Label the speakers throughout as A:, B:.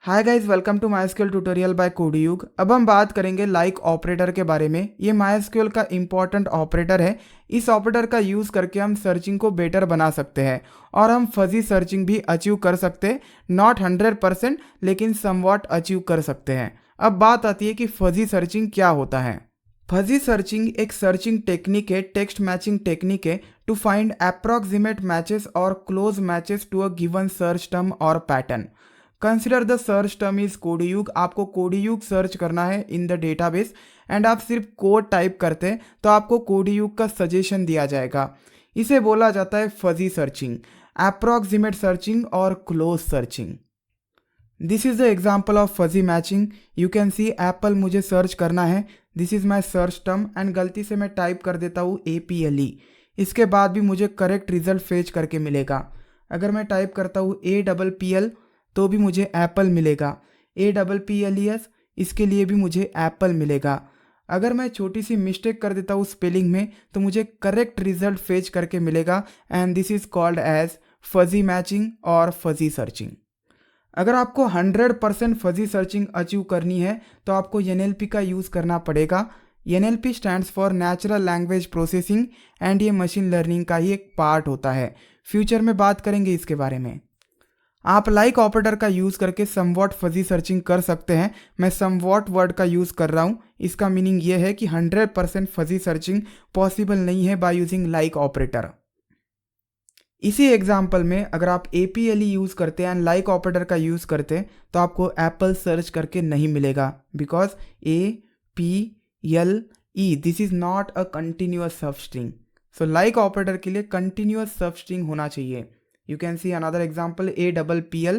A: Hi guys, welcome to MySQL tutorial by Codeyug. अब हम बात करेंगे लाइक ऑपरेटर के बारे में। ये माइस्क्यूएल का इंपॉर्टेंट ऑपरेटर है। इस ऑपरेटर का यूज़ करके हम सर्चिंग को बेटर बना सकते हैं और हम फजी सर्चिंग भी अचीव कर सकते हैं। नॉट 100% लेकिन समवॉट अचीव कर सकते हैं। अब बात आती है कि फजी सर्चिंग क्या होता है। फजी सर्चिंग एक सर्चिंग टेक्निक है, टेक्स्ट मैचिंग टेक्निक है टू फाइंड अप्रॉक्सीमेट मैचेस और close matches to a given search term और pattern. Consider the search term is Codeyug. आपको कोडीयुग सर्च करना है इन द डेटाबेस एंड आप सिर्फ कोड टाइप करते हैं तो आपको कोडीयुग का सजेशन दिया जाएगा। इसे बोला जाता है फजी सर्चिंग, अप्रॉक्सीमेट सर्चिंग और close searching. This is the example of fuzzy matching. You can see Apple मुझे सर्च करना है, this is my search term and गलती से मैं टाइप कर देता हूँ APLE। इसके बाद भी मुझे करेक्ट रिजल्ट फेच करके मिलेगा। अगर मैं टाइप करता हूँ APPL तो भी मुझे एप्पल मिलेगा। APPLES इसके लिए भी मुझे एप्पल मिलेगा। अगर मैं छोटी सी मिस्टेक कर देता हूँ स्पेलिंग में तो मुझे करेक्ट रिजल्ट फेच करके मिलेगा and this is called as fuzzy matching और फजी सर्चिंग। अगर आपको 100% फजी सर्चिंग अचीव करनी है तो आपको NLP का यूज़ करना पड़ेगा। NLP stands for natural language processing and ये मशीन लर्निंग का ही एक पार्ट होता है। फ्यूचर में बात करेंगे इसके बारे में। आप लाइक ऑपरेटर का यूज़ करके समवॉट फजी सर्चिंग कर सकते हैं। मैं समवॉट वर्ड का यूज़ कर रहा हूँ। इसका मीनिंग ये है कि 100% फजी सर्चिंग पॉसिबल नहीं है बाय यूजिंग लाइक ऑपरेटर। इसी एग्जाम्पल में अगर आप APLE यूज़ करते हैं एंड लाइक ऑपरेटर का यूज़ करते हैं तो आपको एप्पल सर्च करके नहीं मिलेगा because APLE this is not a continuous सब स्ट्रिंग। सो लाइक ऑपरेटर के लिए कंटिन्यूअस सब स्ट्रिंग होना चाहिए। You can see another example APPL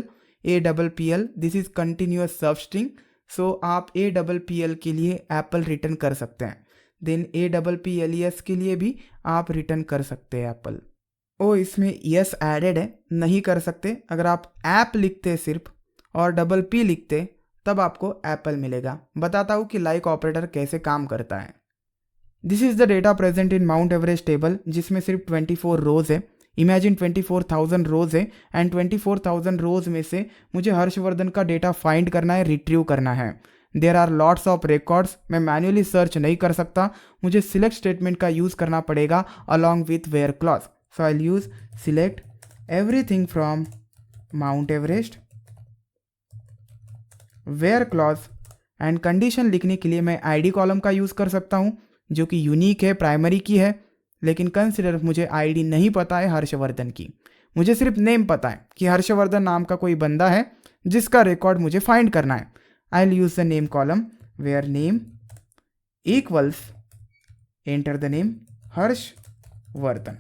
A: this is continuous substring। so आप APPL के लिए एप्पल रिटर्न कर सकते हैं। देन APPLES के लिए भी आप रिटर्न कर सकते हैं एप्पल। ओ इसमें यस एडेड है, नहीं कर सकते। अगर आप ऐप लिखते सिर्फ और PP लिखते तब आपको एप्पल मिलेगा। बताता हूँ कि लाइक ऑपरेटर कैसे काम करता है। This is the data present in mount Everest table जिसमें सिर्फ 24 रोज है। इमेजिन 24,000 रोज है एंड 24,000 रोज में से मुझे हर्षवर्धन का डेटा फाइंड करना है, रिट्रीव करना है। There are lots of records. मैं मैन्युअली सर्च नहीं कर सकता, मुझे सिलेक्ट स्टेटमेंट का यूज़ करना पड़ेगा along with where clause. So I use select everything from Mount Everest where clause and condition लिखने के लिए मैं ID कॉलम का यूज़ कर सकता हूँ जो कि यूनिक है, प्राइमरी की है। लेकिन कंसिडर मुझे ID नहीं पता है हर्षवर्धन की, मुझे सिर्फ नेम पता है कि हर्षवर्धन नाम का कोई बंदा है जिसका रिकॉर्ड मुझे फाइंड करना है। I will use the name column where name equals enter the name Harshvardhan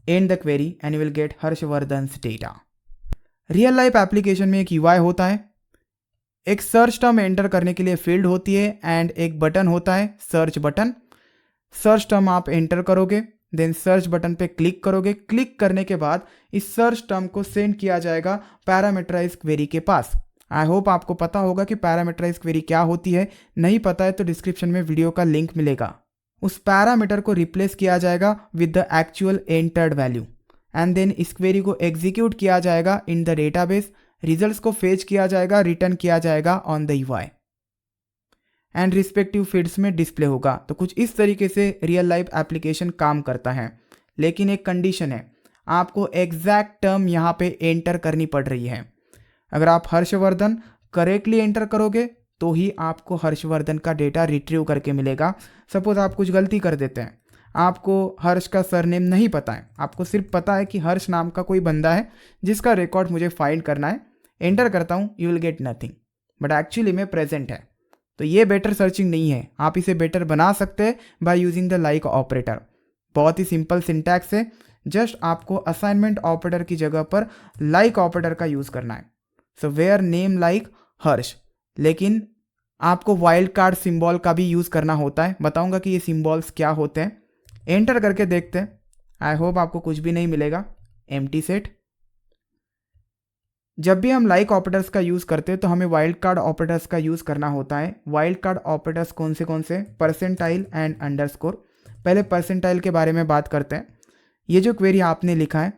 A: and the query and you will get Harshvardhan's data. Real life application में एक UI होता है, एक सर्च टर्म एंटर करने के लिए फील्ड होती है एंड एक बटन होता है सर्च बटन। सर्च टर्म आप एंटर करोगे, देन सर्च बटन पे क्लिक करोगे। क्लिक करने के बाद इस सर्च टर्म को सेंड किया जाएगा पैरामीटराइज क्वेरी के पास। आई होप आपको पता होगा कि पैरामीटराइज क्वेरी क्या होती है। नहीं पता है तो डिस्क्रिप्शन में वीडियो का लिंक मिलेगा। उस पैरामीटर को रिप्लेस किया जाएगा with the actual entered value and then इस क्वेरी को एग्जीक्यूट किया जाएगा इन द डेटाबेस। रिजल्ट्स को फेच किया जाएगा, रिटर्न किया जाएगा on the UI and respective fields में डिस्प्ले होगा। तो कुछ इस तरीके से रियल लाइफ एप्लीकेशन काम करता है। लेकिन एक कंडीशन है, आपको एग्जैक्ट टर्म यहाँ पे एंटर करनी पड़ रही है। अगर आप हर्षवर्धन करेक्टली एंटर करोगे तो ही आपको हर्षवर्धन का डेटा रिट्रीव करके मिलेगा। सपोज आप कुछ गलती कर देते हैं, आपको हर्ष का सरनेम नहीं पता है, आपको सिर्फ पता है कि हर्ष नाम का कोई बंदा है जिसका रिकॉर्ड मुझे फाइंड करना है, एंटर करता हूँ, you will gate nothing, but actually में प्रेजेंट है। तो ये बेटर सर्चिंग नहीं है। आप इसे बेटर बना सकते हैं by using the like operator. बहुत ही सिंपल सिंटैक्स है, जस्ट आपको असाइनमेंट ऑपरेटर की जगह पर लाइक ऑपरेटर का यूज़ करना है। सो वेयर नेम लाइक हर्ष, लेकिन आपको वाइल्ड कार्ड सिंबल का भी यूज़ करना होता है। बताऊंगा कि ये सिंबल्स क्या होते हैं। एंटर करके देखते हैं। आई होप आपको कुछ भी नहीं मिलेगा, एम्प्टी सेट। जब भी हम लाइक ऑपरेटर्स का यूज़ करते हैं तो हमें वाइल्ड कार्ड ऑपरेटर्स का यूज़ करना होता है। वाइल्ड कार्ड ऑपरेटर्स कौन से? Percentile and underscore. पहले परसेंटाइल के बारे में बात करते हैं। ये जो क्वेरी आपने लिखा है,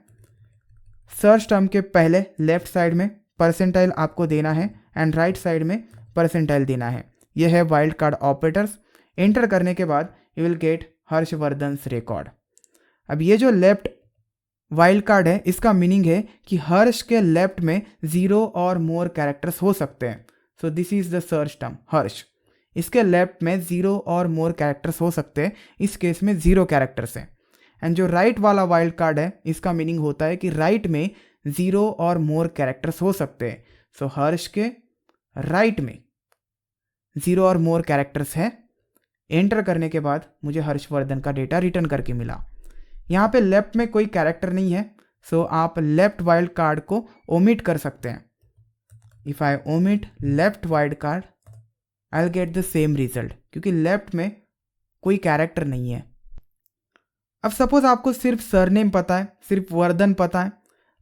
A: सर्च टर्म के पहले लेफ्ट साइड में परसेंटाइल आपको देना है एंड राइट साइड में परसेंटाइल देना है। यह है वाइल्ड कार्ड ऑपरेटर्स। एंटर करने के बाद यू विल गेट हर्षवर्धन्स रिकॉर्ड। अब ये जो लेफ्ट वाइल्ड कार्ड है इसका मीनिंग है कि हर्ष के लेफ्ट में 0 और मोर कैरेक्टर्स हो सकते हैं। So this is the search term Harsh. इसके लेफ्ट में 0 और मोर कैरेक्टर्स हो सकते हैं, इस केस में 0 कैरेक्टर्स हैं। एंड जो राइट वाला वाइल्ड कार्ड है इसका मीनिंग होता है कि राइट में 0 और मोर कैरेक्टर्स हो सकते हैं। सो हर्ष के राइट में 0 और मोर कैरेक्टर्स है। एंटर करने के बाद मुझे हर्षवर्धन का डेटा रिटर्न करके मिला। यहाँ पे लेफ्ट में कोई कैरेक्टर नहीं है, सो आप लेफ्ट वाइल्ड कार्ड को ओमिट कर सकते हैं। If I omit left wild card I will get the same result, क्योंकि लेफ्ट में कोई कैरेक्टर नहीं है। अब सपोज आपको सिर्फ सरनेम पता है, सिर्फ वर्धन पता है,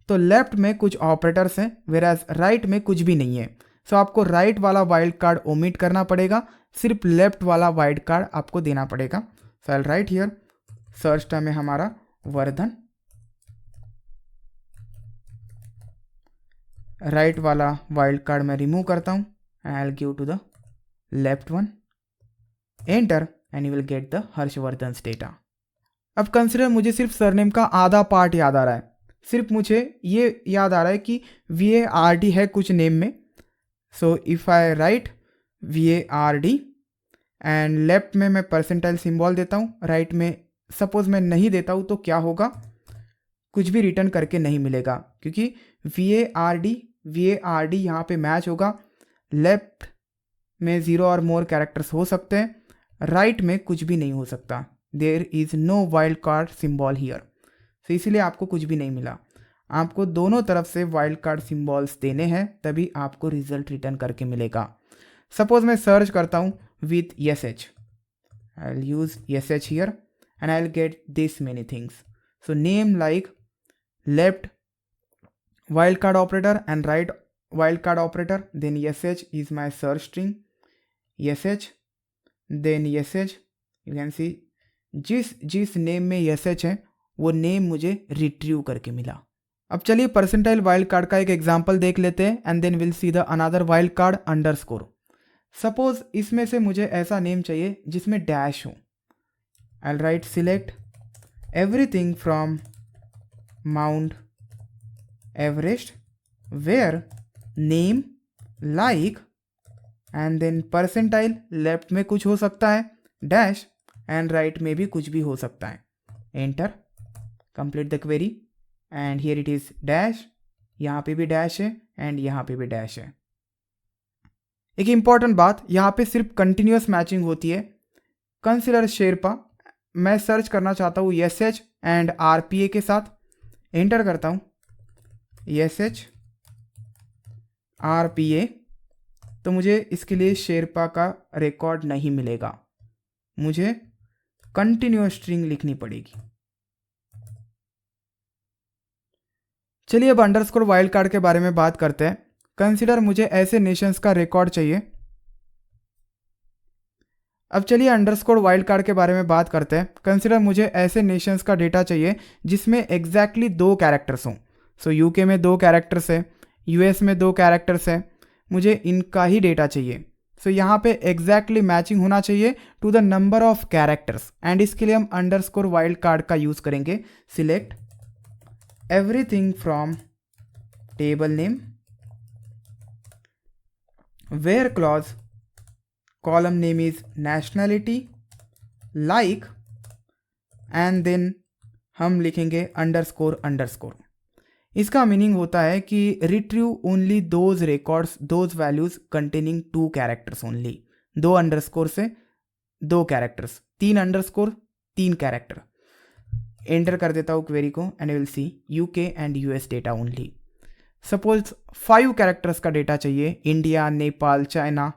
A: तो लेफ्ट में कुछ ऑपरेटर्स हैं वेराज राइट में कुछ भी नहीं है। सो आपको राइट वाला वाइल्ड कार्ड ओमिट करना पड़ेगा, सिर्फ लेफ्ट वाला वाइल्ड कार्ड आपको देना पड़ेगा। So I will write here search term है हमारा वर्धन, राइट वाला वाइल्ड कार्ड मैं रिमूव करता हूं and I will give to the left one. Enter and you will get the Harshvardhan's data. अब कंसिडर मुझे सिर्फ सरनेम का आधा पार्ट याद आ रहा है, सिर्फ मुझे ये याद आ रहा है कि VARD है कुछ नेम में। So if I right VARD and left में मैं परसेंटाइल सिंबल देता हूँ, राइट में सपोज मैं नहीं देता हूँ तो क्या होगा, कुछ भी रिटर्न करके नहीं मिलेगा, क्योंकि VARD यहाँ पे मैच होगा। लेफ्ट में 0 और मोर कैरेक्टर्स हो सकते हैं, राइट में कुछ भी नहीं हो सकता। There is no wild card symbol here. तो इसीलिए आपको कुछ भी नहीं मिला। आपको दोनों तरफ से वाइल्ड कार्ड सिम्बॉल्स देने हैं, तभी आपको रिजल्ट रिटर्न करके मिलेगा। सपोज मैं सर्च करता हूँ with SH, I will use SH here and I'll get this many things. So name like left wildcard operator and right wildcard operator, then SH is my search string, SH, then SH, you can see जिस name में SH है वो name मुझे retrieve करके मिला। अब चलिए percentile wild card का एक एग्जांपल देख लेते हैं and then will see the another wild card underscore. Suppose इसमें से मुझे ऐसा नेम चाहिए जिसमें डैश हो। I'll write select everything from Mount Everest where name like and then percentile, left में कुछ हो सकता है डैश एंड राइट में भी कुछ भी हो सकता है। Enter, complete the query and here it is dash, यहाँ पे भी डैश है एंड यहाँ पे भी डैश है। एक इंपॉर्टेंट बात, यहाँ पे सिर्फ कंटिन्यूस मैचिंग होती है। कंसिडर शेरपा, मैं सर्च करना चाहता हूँ SH एंड RPA के साथ। एंटर करता हूँ SH RPA, तो मुझे इसके लिए शेरपा का रिकॉर्ड नहीं मिलेगा, मुझे कंटिन्यूअस स्ट्रिंग लिखनी पड़ेगी। चलिए अब अंडरस्कोर वाइल्ड कार्ड के बारे में बात करते हैं। कंसिडर मुझे ऐसे नेशंस का रिकॉर्ड चाहिए। अब चलिए अंडरस्कोर वाइल्ड कार्ड के बारे में बात करते हैं। कंसिडर मुझे ऐसे नेशंस का डेटा चाहिए जिसमें एग्जैक्टली 2 कैरेक्टर्स हों। सो यूके में 2 कैरेक्टर्स है, US में 2 कैरेक्टर्स है, मुझे इनका ही डेटा चाहिए। सो यहाँ पे एग्जैक्टली मैचिंग होना चाहिए to the number of characters and इसके लिए हम अंडरस्कोर वाइल्ड कार्ड का यूज करेंगे। Select everything from table name where clause column name is nationality like and then हम लिखेंगे अंडरस्कोर अंडरस्कोर। इसका मीनिंग होता है कि retrieve only those records those values containing 2 characters only. 2 underscore से 2 characters, 3 underscore 3 character. Enter कर देता हूँ क्वेरी को and will see UK and US data only. Suppose 5 characters का डेटा चाहिए, India, Nepal, China.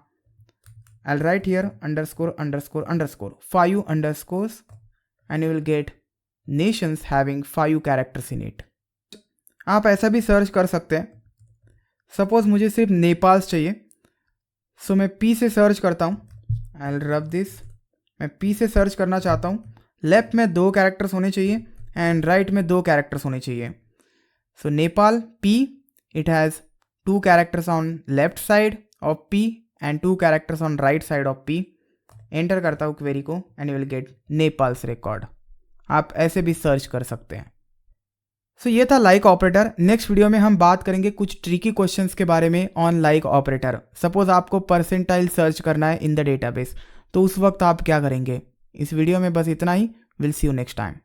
A: I'll write here underscore underscore underscore 5 underscores and you will get nations having 5 characters in it. आप ऐसा भी search कर सकते हैं। Suppose मुझे सिर्फ नेपाल चाहिए, सो मैं P से सर्च करता हूँ। I'll rub this, मैं P से सर्च करना चाहता हूँ। लेफ्ट में 2 कैरेक्टर्स होने चाहिए एंड राइट में 2 कैरेक्टर्स होने चाहिए। सो Nepal P, it has 2 characters on left side of P and 2 characters on right side of P. Enter करता हूँ क्वेरी को and you will gate Nepals record. आप ऐसे भी सर्च कर सकते हैं। सो ये था लाइक ऑपरेटर। नेक्स्ट वीडियो में हम बात करेंगे कुछ ट्रिकी क्वेश्चंस के बारे में ऑन लाइक ऑपरेटर। सपोज आपको परसेंटाइल सर्च करना है इन द डेटाबेस, तो उस वक्त आप क्या करेंगे। इस वीडियो में बस इतना ही। Will see you next time.